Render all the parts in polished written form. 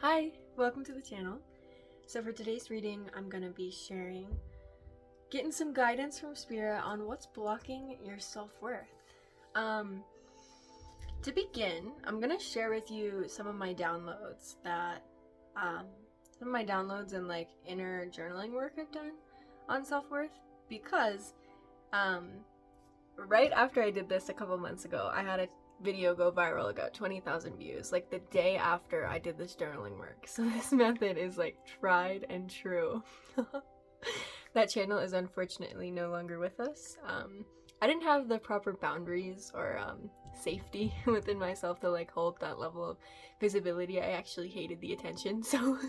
Hi, welcome to the channel. So for today's reading, I'm going to be getting some guidance from Spirit on what's blocking your self-worth. To begin, I'm going to share with you some of my downloads and like inner journaling work I've done on self-worth, because right after I did this a couple months ago, I had a video go viral. It got 20,000 views, like the day after I did this journaling work. So this method is like tried and true. That channel is unfortunately no longer with us. I didn't have the proper boundaries or safety within myself to like hold that level of visibility. I actually hated the attention, so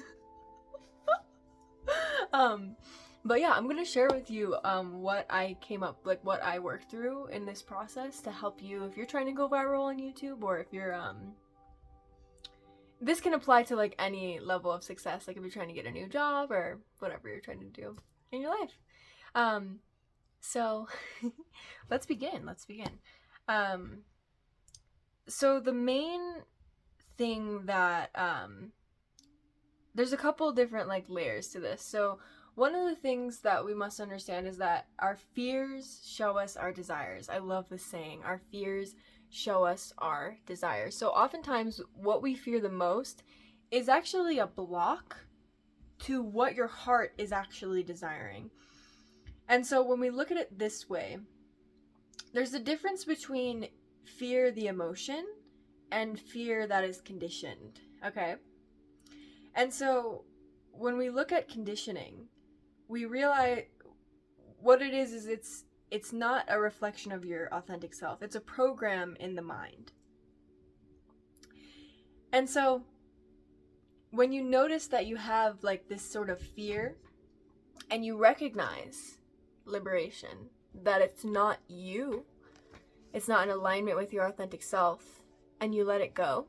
but yeah, I'm gonna share with you what I came up, like what I worked through in this process to help you if you're trying to go viral on YouTube, or if you're this can apply to like any level of success, like if you're trying to get a new job or whatever you're trying to do in your life. So let's begin. So the main thing that there's a couple different like layers to this. So one of the things that we must understand is that our fears show us our desires. I love this saying, our fears show us our desires. So oftentimes what we fear the most is actually a block to what your heart is actually desiring. And so when we look at it this way, there's a difference between fear, the emotion, and fear that is conditioned, okay? And so when we look at conditioning, we realize what it is it's not a reflection of your authentic self. It's a program in the mind. And so when you notice that you have like this sort of fear and you recognize liberation, that it's not you, it's not in alignment with your authentic self, and you let it go,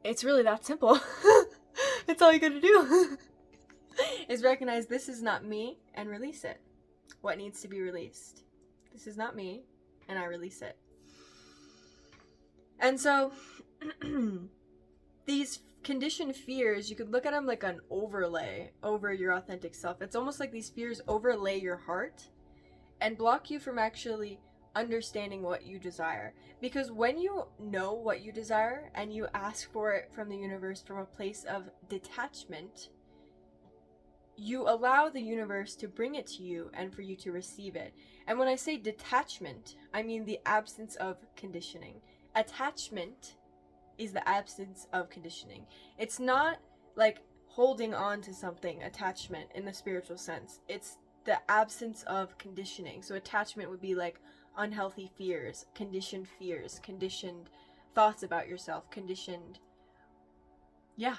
it's really that simple. It's all you gotta do is recognize this is not me and release it. What needs to be released? This is not me, and I release it. And so these conditioned fears, you could look at them like an overlay over your authentic self. It's almost like these fears overlay your heart and block you from actually understanding what you desire. Because when you know what you desire and you ask for it from the universe from a place of detachment, you allow the universe to bring it to you and for you to receive it. And when I say detachment, I mean the absence of conditioning. Attachment is the absence of conditioning. It's not like holding on to something, attachment in the spiritual sense. It's the absence of conditioning. So attachment would be like unhealthy fears, conditioned thoughts about yourself, conditioned. Yeah.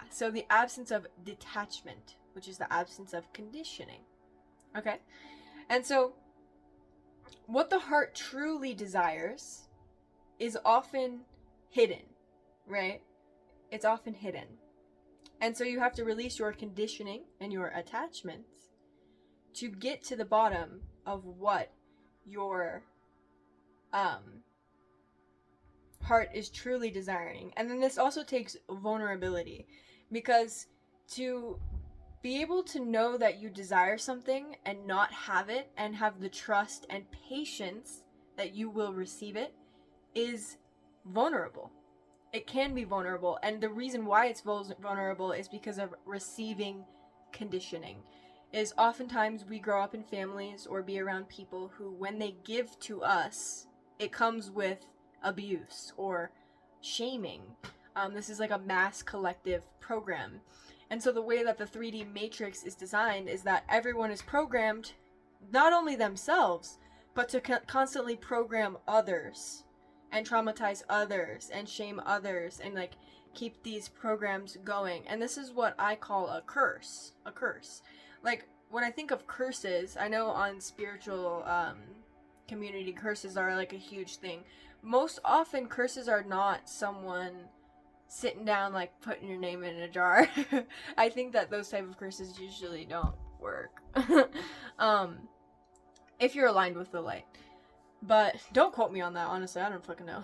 So the absence of detachment, which is the absence of conditioning. Okay? And so what the heart truly desires is often hidden, right? It's often hidden. And so you have to release your conditioning and your attachments to get to the bottom of what your heart is truly desiring. And then this also takes vulnerability, because to be able to know that you desire something and not have it and have the trust and patience that you will receive it is vulnerable. It can be vulnerable, and the reason why it's vulnerable is because of receiving conditioning. Is oftentimes we grow up in families or be around people who, when they give to us, it comes with abuse or shaming. This is like a mass collective program. And so the way that the 3D matrix is designed is that everyone is programmed, not only themselves, but to constantly program others and traumatize others and shame others and like keep these programs going. And this is what I call a curse. Like when I think of curses, I know on spiritual community, curses are like a huge thing. Most often curses are not someone sitting down like putting your name in a jar. I think that those type of curses usually don't work. If you're aligned with the light. But don't quote me on that, honestly, I don't fucking know.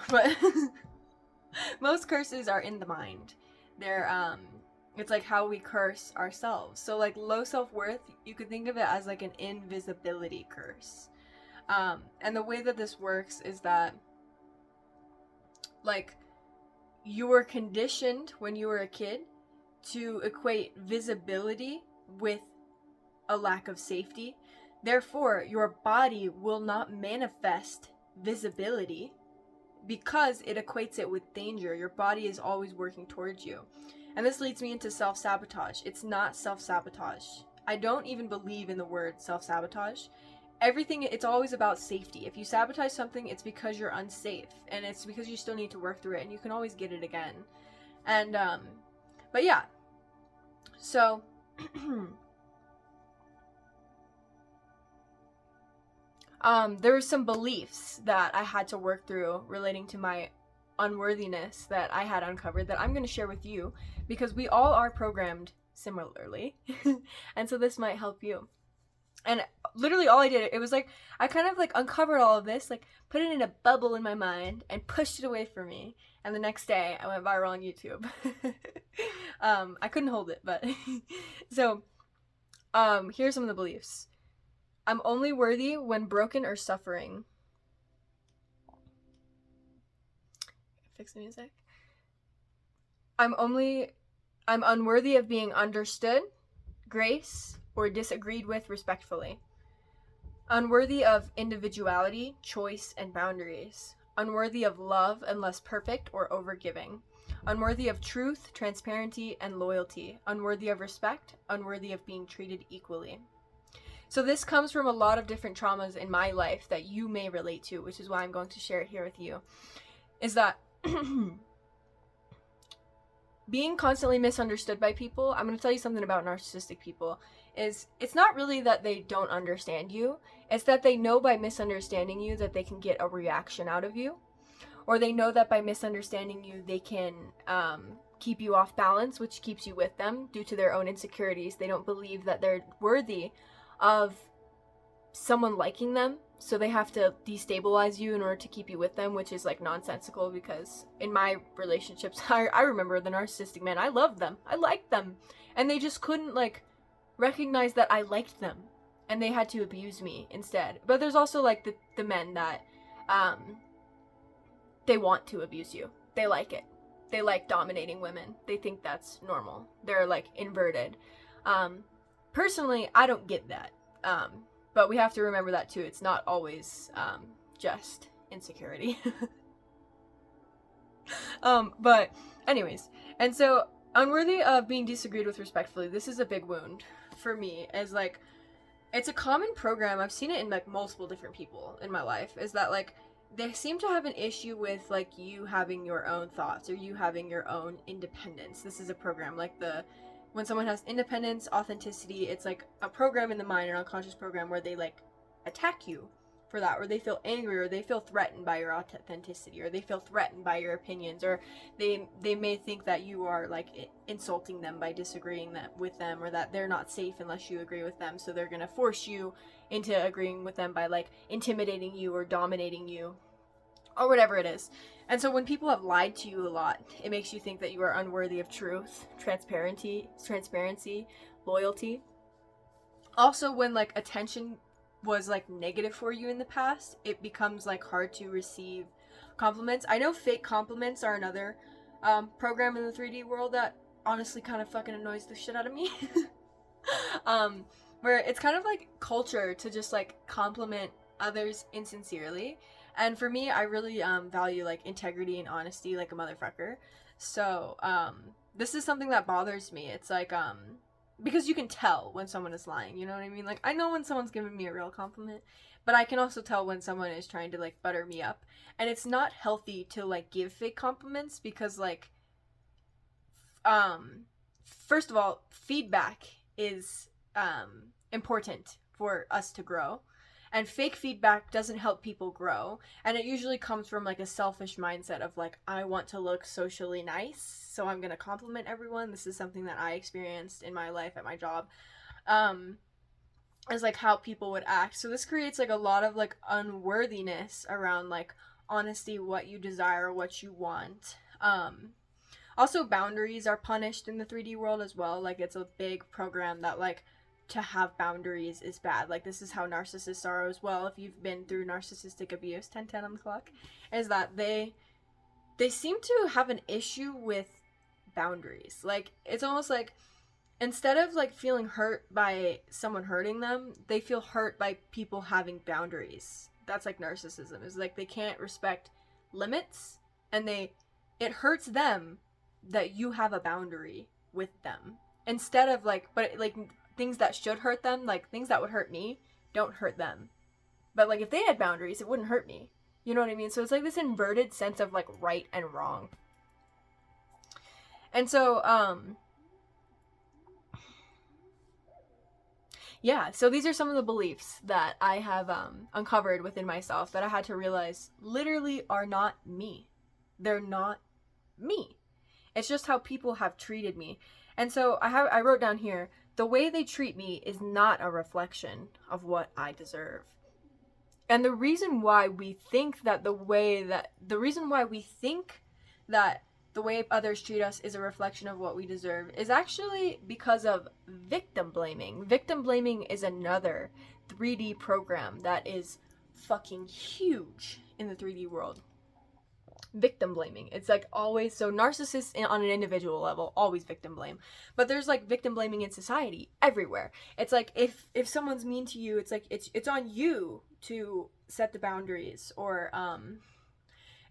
Most curses are in the mind. They're it's like how we curse ourselves. So like low self-worth, you could think of it as like an invisibility curse. And the way that this works is that like you were conditioned when you were a kid to equate visibility with a lack of safety. Therefore, your body will not manifest visibility because it equates it with danger. Your body is always working towards you. And this leads me into self-sabotage. It's not self-sabotage. I don't even believe in the word self-sabotage. Everything, it's always about safety. If you sabotage something, it's because you're unsafe, and it's because you still need to work through it, and you can always get it again. And but yeah, so there were some beliefs that I had to work through relating to my unworthiness that I had uncovered that I'm going to share with you, because we all are programmed similarly. And so this might help you. And literally all I did, it was like, I kind of like uncovered all of this, like put it in a bubble in my mind and pushed it away from me. And the next day I went viral on YouTube. I couldn't hold it, but so here's some of the beliefs. I'm only worthy when broken or suffering. Fix the music. I'm unworthy of being understood, grace, or disagreed with respectfully. Unworthy of individuality, choice, and boundaries. Unworthy of love unless perfect or overgiving. Unworthy of truth, transparency, and loyalty. Unworthy of respect. Unworthy of being treated equally. So this comes from a lot of different traumas in my life that you may relate to, which is why I'm going to share it here with you. Is that being constantly misunderstood by people, I'm going to tell you something about narcissistic people, is it's not really that they don't understand you, it's that they know by misunderstanding you that they can get a reaction out of you, or they know that by misunderstanding you they can keep you off balance, which keeps you with them due to their own insecurities. They don't believe that they're worthy of someone liking them, so they have to destabilize you in order to keep you with them, which is like nonsensical, because in my relationships, I remember the narcissistic men, I loved them, I liked them, and they just couldn't like recognize that I liked them, and they had to abuse me instead. But there's also like the men that they want to abuse you, they like it, they like dominating women, they think that's normal, they're like inverted. Personally, I don't get that. But we have to remember that too. It's not always just insecurity. But anyways, and so unworthy of being disagreed with respectfully. This is a big wound for me, as like it's a common program. I've seen it in like multiple different people in my life. Is that like they seem to have an issue with like you having your own thoughts or you having your own independence. This is a program like when someone has independence, authenticity, it's like a program in the mind, an unconscious program where they like attack you for that, or they feel angry, or they feel threatened by your authenticity, or they feel threatened by your opinions, or they may think that you are like insulting them by disagreeing with them, or that they're not safe unless you agree with them, so they're gonna force you into agreeing with them by like intimidating you or dominating you, or whatever it is. And so when people have lied to you a lot, it makes you think that you are unworthy of truth, transparency, loyalty. Also, when like attention was like negative for you in the past, it becomes like hard to receive compliments. I know fake compliments are another program in the 3D world that honestly kind of fucking annoys the shit out of me. Where it's kind of like culture to just like compliment others insincerely. And for me, I really value like integrity and honesty like a motherfucker. So this is something that bothers me. It's like because you can tell when someone is lying, you know what I mean? Like I know when someone's giving me a real compliment, but I can also tell when someone is trying to like butter me up. And it's not healthy to like give fake compliments, because like first of all, feedback is important for us to grow. And fake feedback doesn't help people grow. And it usually comes from like a selfish mindset of like, I want to look socially nice, so I'm going to compliment everyone. This is something that I experienced in my life at my job. As like how people would act. So this creates like a lot of like unworthiness around like honesty, what you desire, what you want. Also, boundaries are punished in the 3D world as well. Like, it's a big program that, like, to have boundaries is bad. Like, this is how narcissists are as well. If you've been through narcissistic abuse, 1010 on the clock, is that they seem to have an issue with boundaries. Like, it's almost like instead of like feeling hurt by someone hurting them, they feel hurt by people having boundaries. That's like narcissism. Is like they can't respect limits, and it hurts them that you have a boundary with them. Instead of like, but like things that should hurt them, like things that would hurt me, don't hurt them. But like if they had boundaries, it wouldn't hurt me. You know what I mean? So it's like this inverted sense of like right and wrong. And so, yeah, so these are some of the beliefs that I have uncovered within myself that I had to realize literally are not me. They're not me. It's just how people have treated me. And so I wrote down here, the way they treat me is not a reflection of what I deserve. And the reason why we think that the way others treat us is a reflection of what we deserve is actually because of victim blaming. Victim blaming is another 3D program that is fucking huge in the 3D world. Victim blaming. It's like always, so narcissists on an individual level always victim blame, but there's like victim blaming in society everywhere. It's like if someone's mean to you, it's like it's on you to set the boundaries, or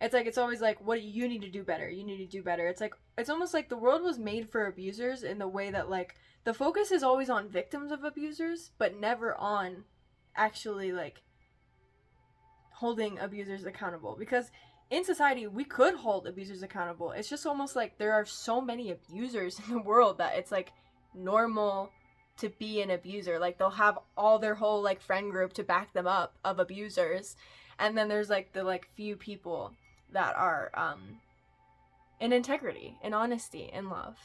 it's like it's always like, what you need to do better, you need to do better. It's like it's almost like the world was made for abusers in the way that like the focus is always on victims of abusers, but never on actually like holding abusers accountable. Because in society, we could hold abusers accountable. It's just almost like there are so many abusers in the world that it's like normal to be an abuser. Like they'll have all their whole like friend group to back them up of abusers. And then there's like the like few people that are in integrity, in honesty, in love.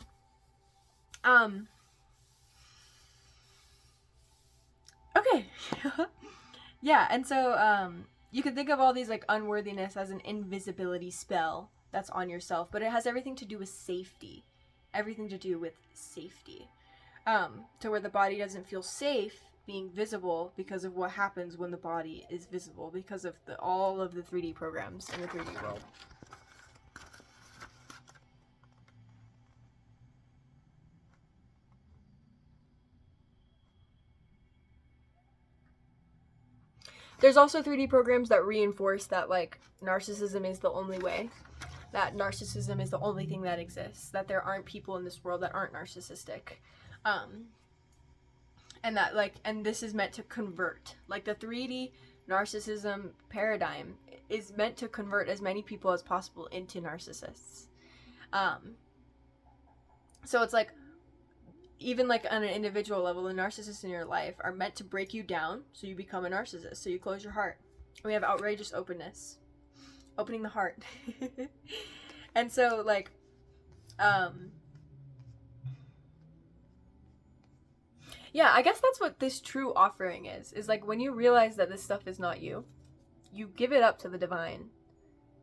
Okay. Yeah, and so you can think of all these like unworthiness as an invisibility spell that's on yourself, but it has everything to do with safety. Everything to do with safety. To where the body doesn't feel safe being visible because of what happens when the body is visible, because of all of the 3D programs in the 3D world. There's also 3D programs that reinforce that like narcissism is the only way, that narcissism is the only thing that exists, that there aren't people in this world that aren't narcissistic. And that like, and this is meant to convert, like the 3D narcissism paradigm is meant to convert as many people as possible into narcissists. So it's like, even like on an individual level, the narcissists in your life are meant to break you down so you become a narcissist, so you close your heart. We have outrageous openness, opening the heart. And so like yeah, I guess that's what this true offering is like when you realize that this stuff is not you, you give it up to the divine,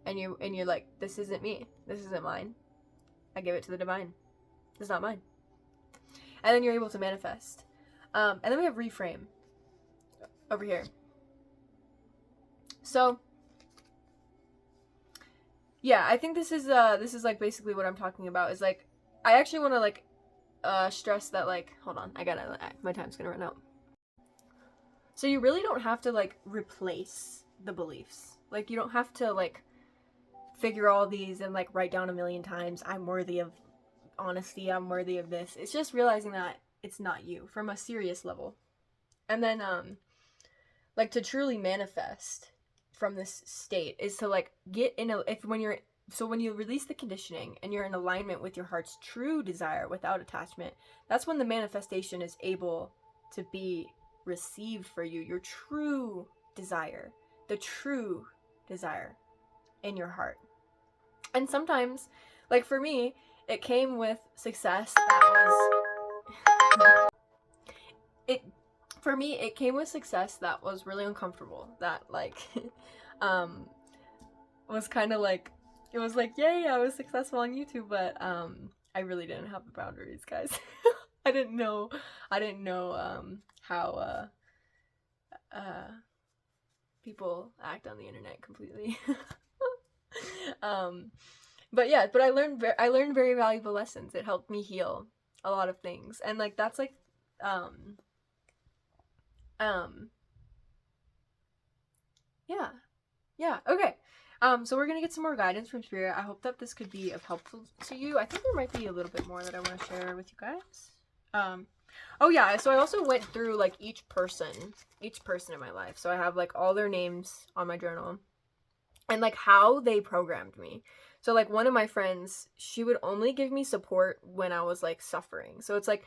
and you're like, this isn't me, this isn't mine, I give it to the divine, it's not mine. And then you're able to manifest. And then we have reframe over here. So yeah, I think this is like basically what I'm talking about, is like I actually want to like stress that like, hold on, my time's gonna run out. So you really don't have to like replace the beliefs. Like you don't have to like figure all these and like write down a million times, I'm worthy of honesty, I'm worthy of this. It's just realizing that it's not you from a serious level. And then like to truly manifest from this state is to like get in a, when you release the conditioning and you're in alignment with your heart's true desire without attachment, that's when the manifestation is able to be received for you. Your true desire, the true desire in your heart. And sometimes, like for me, it came with success it came with success that was really uncomfortable, that like was kind of like It was like, yay, I was successful on YouTube, but I really didn't have the boundaries, guys. I didn't know how uh people act on the internet completely. um but yeah, but I learned very valuable lessons. It helped me heal a lot of things. And like that's like um um yeah. Yeah, okay. So we're gonna get some more guidance from Spirit. I hope that this could be of helpful to you. I think there might be a little bit more that I want to share with you guys. Oh yeah, so I also went through like each person in my life. So I have like all their names on my journal and like how they programmed me. So like one of my friends, she would only give me support when I was like suffering. So it's like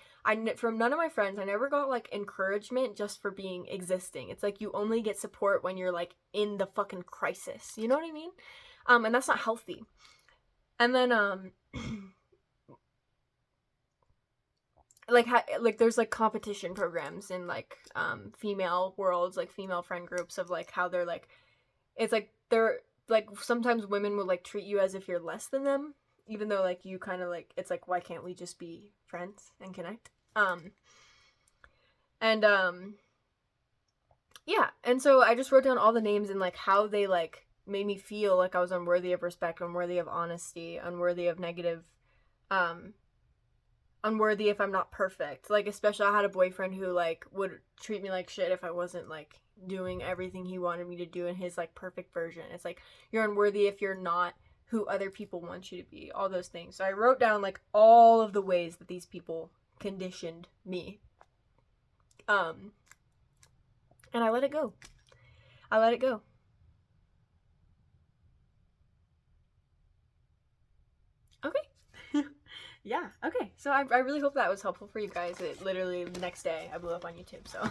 from none of my friends, I never got like encouragement just for being existing. It's like you only get support when you're like in the fucking crisis. You know what I mean? And that's not healthy. And then like there's like competition programs in like female worlds, like female friend groups of like how they're like it's like they're like sometimes women will like treat you as if you're less than them, even though like you kind of like it's like why can't we just be friends and connect. And yeah, and so I just wrote down all the names and like how they like made me feel like I was unworthy of respect, unworthy of honesty, unworthy of negative, um unworthy if I'm not perfect. Like especially I had a boyfriend who like would treat me like shit if I wasn't like doing everything he wanted me to do in his like perfect version. It's like you're unworthy if you're not who other people want you to be. All those things. So I wrote down like all of the ways that these people conditioned me. And I let it go. I let it go. Okay. Yeah, okay. So I really hope that was helpful for you guys. It literally the next day I blew up on YouTube, so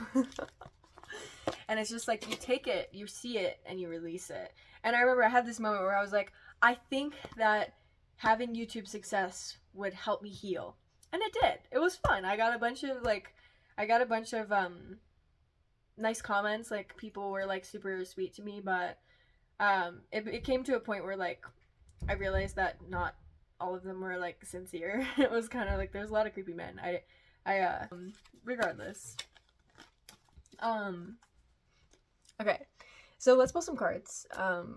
and it's just like you take it, you see it, and you release it. And I remember I had this moment where I was like, I think that having YouTube success would help me heal. And it did. It was fun. I got a bunch of nice comments, like people were like super sweet to me, but it came to a point where like I realized that not all of them were like sincere. It was kind of like there's a lot of creepy men. Regardless. Okay. So let's pull some cards.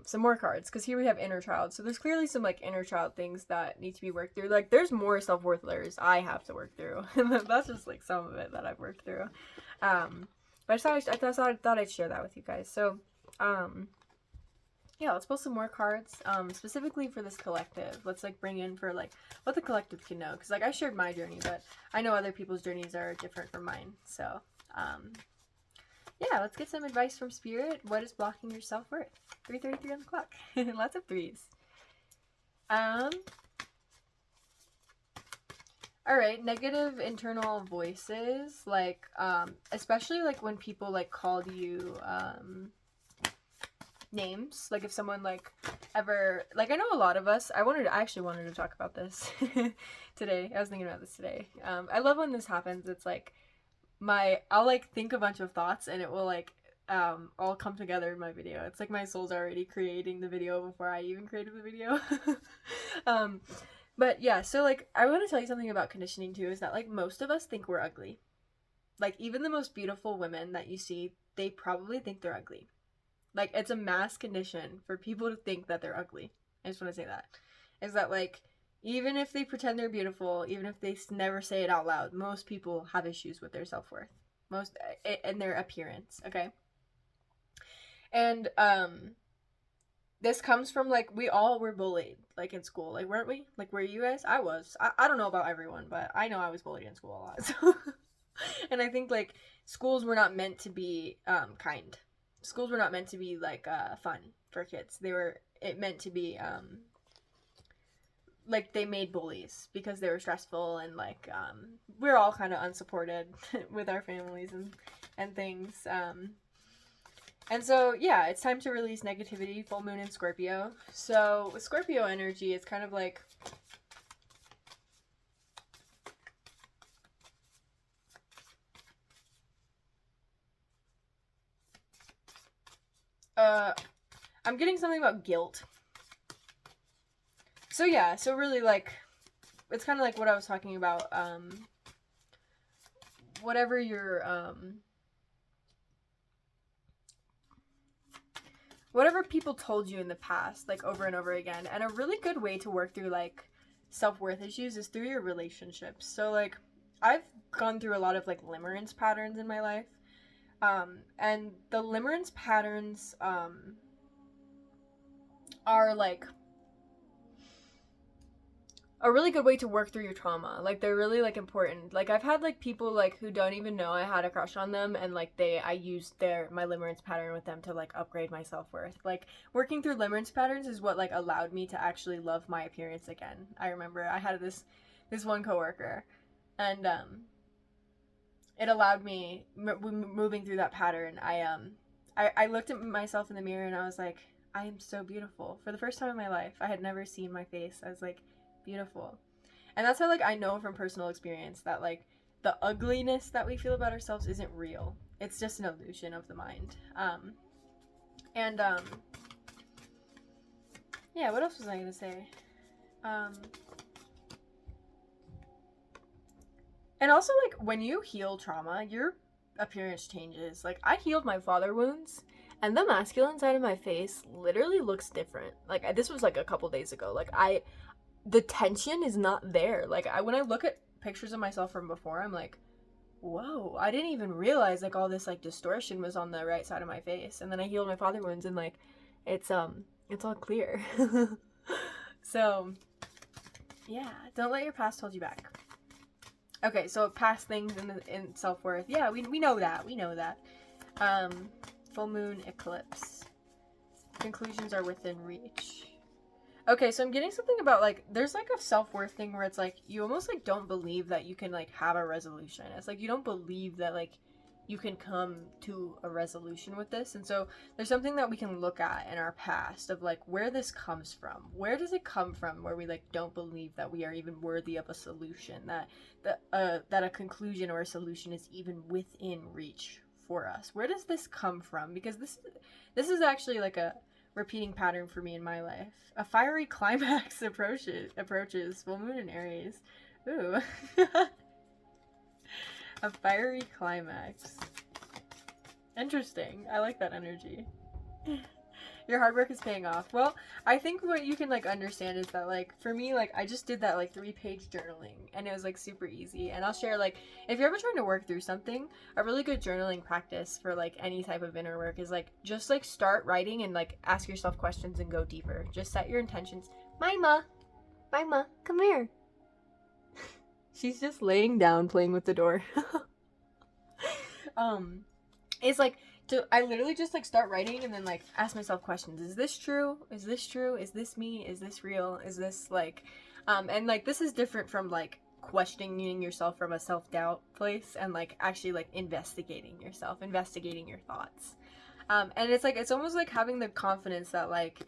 Some more cards, because here we have inner child. So there's clearly some like inner child things that need to be worked through. Like there's more self-worth layers I have to work through. That's just like some of it that I've worked through. But I thought I'd share that with you guys. So yeah, let's pull some more cards, specifically for this collective. Let's like bring in for like what the collective can know, because like I shared my journey, but I know other people's journeys are different from mine. So yeah, let's get some advice from Spirit. What is blocking your self-worth? 3:33 on the clock. Lots of threes. All right, negative internal voices, like especially like when people like called you names, like if someone like ever, like I know a lot of us, I actually wanted to talk about this today. I was thinking about this today. I love when this happens. It's like I'll like think a bunch of thoughts and it will like all come together in my video. It's like my soul's already creating the video before I even created the video. But yeah, so like I want to tell you something about conditioning too, is that like most of us think we're ugly. Like even the most beautiful women that you see, they probably think they're ugly. Like it's a mass condition for people to think that they're ugly. I just want to say that. Is that like even if they pretend they're beautiful, even if they never say it out loud, most people have issues with their self-worth. Most and their appearance, okay? And this comes from like we all were bullied like in school, like weren't we? Like were you guys? I was. I don't know about everyone, but I know I was bullied in school a lot. So and I think like schools were not meant to be kind. Schools were not meant to be like fun for kids. It meant to be like they made bullies because they were stressful and like we're all kind of unsupported with our families and things. And so, yeah, it's time to release negativity, full moon in Scorpio. So, with Scorpio energy, it's kind of like... I'm getting something about guilt. So yeah, so really like it's kind of like what I was talking about. Whatever your whatever people told you in the past, like over and over again. And a really good way to work through like self-worth issues is through your relationships. So like I've gone through a lot of like limerence patterns in my life. And the limerence patterns are like a really good way to work through your trauma. Like they're really like important. Like I've had like people like who don't even know I had a crush on them, and like I used my limerence pattern with them to like upgrade my self-worth. Like working through limerence patterns is what like allowed me to actually love my appearance again. I remember I had this one coworker, and it allowed me moving through that pattern. I looked at myself in the mirror and I was like, I am so beautiful. For the first time in my life, I had never seen my face. I was like, beautiful. And that's how like I know from personal experience that like the ugliness that we feel about ourselves isn't real. It's just an illusion of the mind. And yeah, what else was I gonna say? And also like when you heal trauma, your appearance changes. Like I healed my father wounds, and the masculine side of my face literally looks different. Like this was like a couple days ago. Like the tension is not there. Like when I look at pictures of myself from before, I'm like, whoa, I didn't even realize like all this like distortion was on the right side of my face. And then I healed my father wounds, and like it's all clear. So yeah, don't let your past hold you back. Okay, so past things in self-worth. Yeah, we know that. We know that. Full moon eclipse. Conclusions are within reach. Okay, so I'm getting something about like there's like a self-worth thing where it's like you almost like don't believe that you can like have a resolution. It's like you don't believe that like you can come to a resolution with this. And so there's something that we can look at in our past of like where this comes from. Where does it come from where we like don't believe that we are even worthy of a solution, that a conclusion or a solution is even within reach for us? Where does this come from? Because this is actually like a repeating pattern for me in my life. A fiery climax approaches full moon in Aries. Ooh. A fiery climax. Interesting. I like that energy. Your hard work is paying off. Well, I think what you can like understand is that like for me, like I just did that like 3-page journaling, and it was like super easy. And I'll share like if you're ever trying to work through something, a really good journaling practice for like any type of inner work is like just like start writing and like ask yourself questions and go deeper. Just set your intentions. Mima, come here. She's just laying down playing with the door. It's like I literally just like start writing and then like ask myself questions. Is this true? Is this true? Is this me? Is this real? Is this like and like this is different from like questioning yourself from a self-doubt place and like actually like investigating yourself, investigating your thoughts. And it's like it's almost like having the confidence that like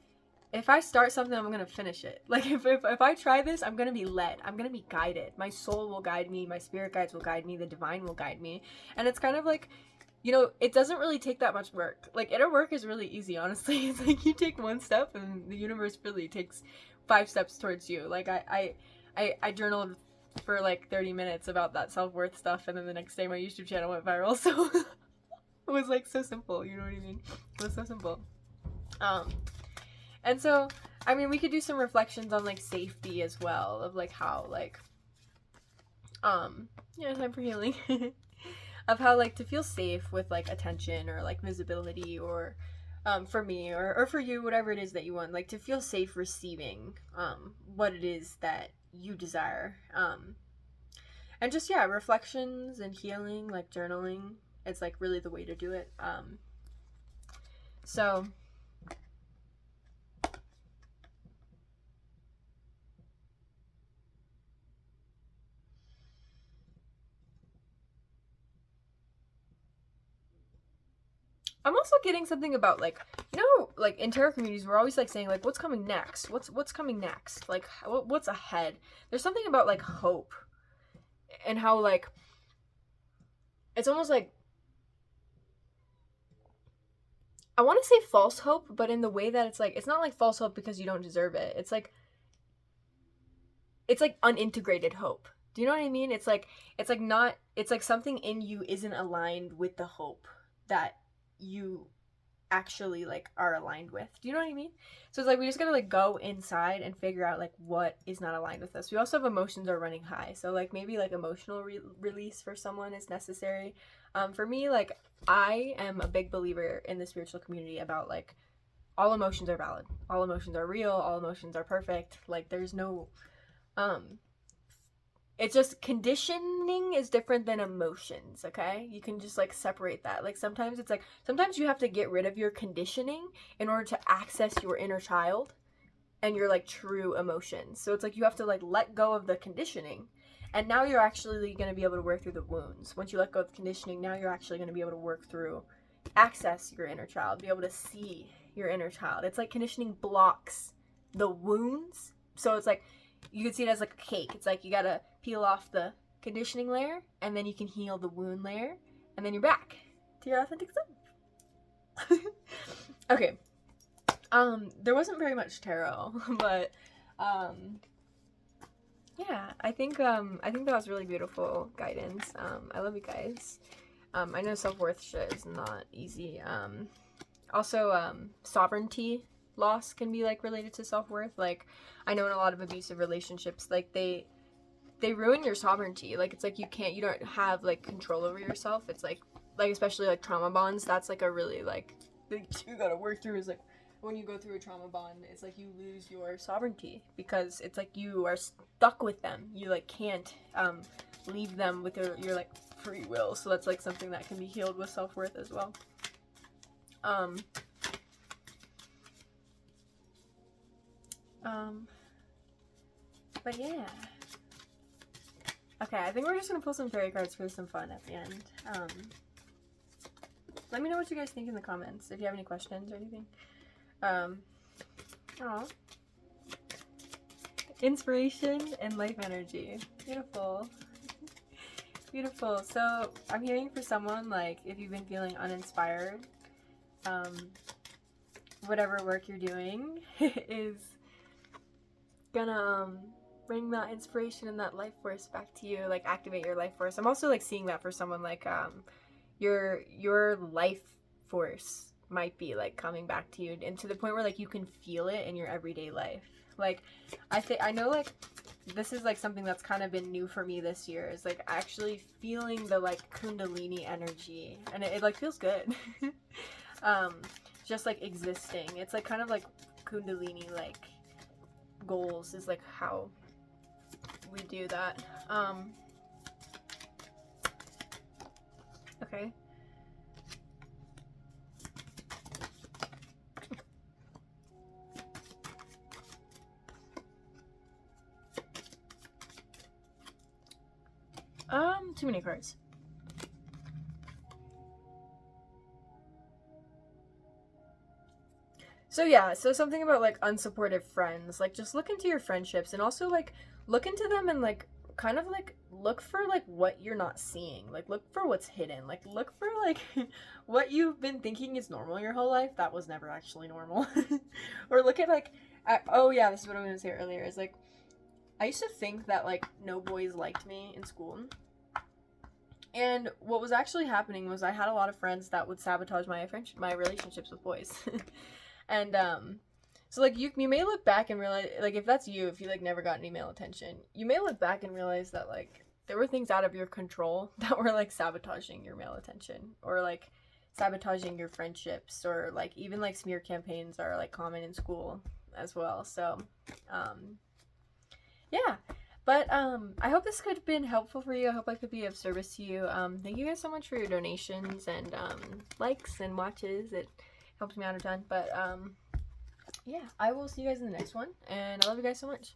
if I start something, I'm gonna finish it. Like if I try this, I'm gonna be led. I'm gonna be guided. My soul will guide me. My spirit guides will guide me. The divine will guide me. And it's kind of like, you know, it doesn't really take that much work. Like inner work is really easy, honestly. It's like you take one step, and the universe really takes 5 steps towards you. Like I journaled for like 30 minutes about that self-worth stuff, and then the next day my YouTube channel went viral. So it was like so simple. You know what I mean? It was so simple. And so, I mean, we could do some reflections on, like, safety as well, of, like, how, like, yeah, time for healing, of how, like, to feel safe with, like, attention or, like, visibility or, for me, or for you, whatever it is that you want, like, to feel safe receiving, what it is that you desire, and just, yeah, reflections and healing, like, journaling, it's, like, really the way to do it, so... I'm also getting something about like, you know, like in tarot communities, we're always like saying like, what's coming next? What's coming next? Like, what's ahead? There's something about like hope, and how like it's almost like I want to say false hope, but in the way that it's like it's not like false hope because you don't deserve it. It's like it's like unintegrated hope. Do you know what I mean? It's like not, it's like something in you isn't aligned with the hope that you actually like are aligned with. Do you know what I mean? So it's like we just gotta like go inside and figure out like what is not aligned with us. We also have emotions are running high, so like maybe like emotional release for someone is necessary. For me, like I am a big believer in the spiritual community about like all emotions are valid, all emotions are real, all emotions are perfect. Like there's no it's just conditioning is different than emotions, okay? You can just like separate that. Like sometimes it's like sometimes you have to get rid of your conditioning in order to access your inner child and your like true emotions. So it's like you have to like let go of the conditioning, and now you're actually going to be able to work through the wounds. Once you let go of the conditioning, now you're actually going to be able to work through, access your inner child, be able to see your inner child. It's like conditioning blocks the wounds. So it's like you can see it as like a cake. It's like you gotta peel off the conditioning layer, and then you can heal the wound layer, and then you're back to your authentic self. Okay. There wasn't very much tarot, but yeah, I think that was really beautiful guidance. I love you guys. I know self-worth shit is not easy. Also, sovereignty loss can be like related to self-worth. Like I know in a lot of abusive relationships, like they ruin your sovereignty. Like it's like you don't have like control over yourself. It's like especially like trauma bonds, that's like a really like thing you gotta work through. Is like when you go through a trauma bond, it's like you lose your sovereignty because it's like you are stuck with them. You like can't leave them with your like free will. So that's like something that can be healed with self-worth as well. But yeah. Okay, I think we're just gonna pull some fairy cards for some fun at the end. Let me know what you guys think in the comments if you have any questions or anything. Aw. Inspiration and life energy. Beautiful. Beautiful. So I'm hearing for someone, like, if you've been feeling uninspired, whatever work you're doing is gonna bring that inspiration and that life force back to you, like activate your life force. I'm also like seeing that for someone, like your life force might be like coming back to you, and to the point where like you can feel it in your everyday life. Like I know like this is like something that's kind of been new for me this year, is like actually feeling the like kundalini energy, and it like feels good. Just like existing, it's like kind of like kundalini like goals is like how we do that. Okay. Too many cards. So yeah, so something about like unsupportive friends, like just look into your friendships and also like look into them and like kind of like look for like what you're not seeing, like look for what's hidden, like look for like what you've been thinking is normal your whole life that was never actually normal. Or look at like oh yeah, this is what I was gonna say earlier, is like I used to think that like no boys liked me in school. And what was actually happening was I had a lot of friends that would sabotage my relationships with boys. And so like you may look back and realize, like if that's you, if you like never got any male attention, you may look back and realize that like there were things out of your control that were like sabotaging your male attention, or like sabotaging your friendships, or like even like smear campaigns are like common in school as well. So yeah. But I hope this could have been helpful for you. I hope I could be of service to you. Thank you guys so much for your donations and likes and watches. It helps me out a ton. But yeah, I will see you guys in the next one, and I love you guys so much.